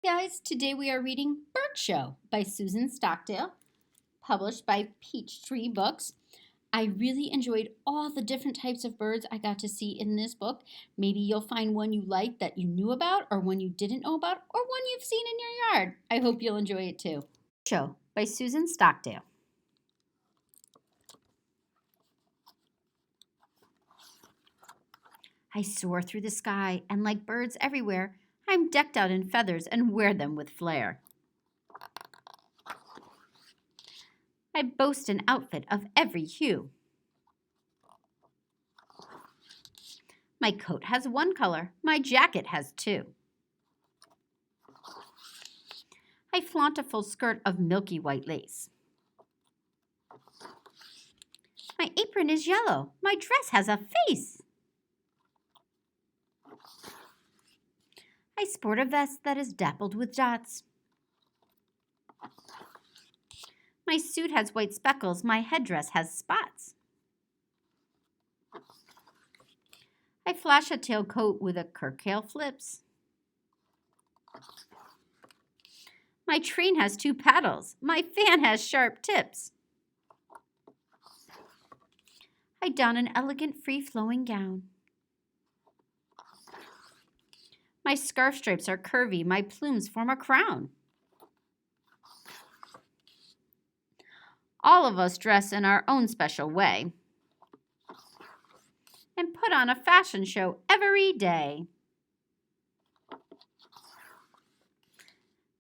Guys, today we are reading Bird Show by Susan Stockdale, published by Peachtree Books. I really enjoyed all the different types of birds I got to see in this book. Maybe you'll find one you like that you knew about, or one you didn't know about, or one you've seen in your yard. I hope you'll enjoy it too. Bird Show by Susan Stockdale. I soar through the sky, and like birds everywhere, I'm decked out in feathers and wear them with flair. I boast an outfit of every hue. My coat has one color, my jacket has two. I flaunt a full skirt of milky white lace. My apron is yellow, my dress has a face. I sport a vest that is dappled with dots. My suit has white speckles, my headdress has spots. I flash a tailcoat with a curtail flips. My train has two paddles, my fan has sharp tips. I don an elegant free-flowing gown. My scarf stripes are curvy, my plumes form a crown. All of us dress in our own special way and put on a fashion show every day.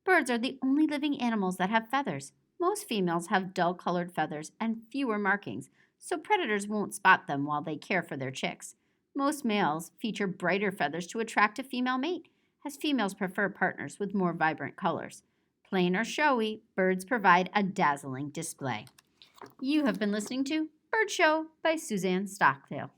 Birds are the only living animals that have feathers. Most females have dull-colored feathers and fewer markings, so predators won't spot them while they care for their chicks. Most males feature brighter feathers to attract a female mate, as females prefer partners with more vibrant colors. Plain or showy, birds provide a dazzling display. You have been listening to Bird Show by Susan Stockdale.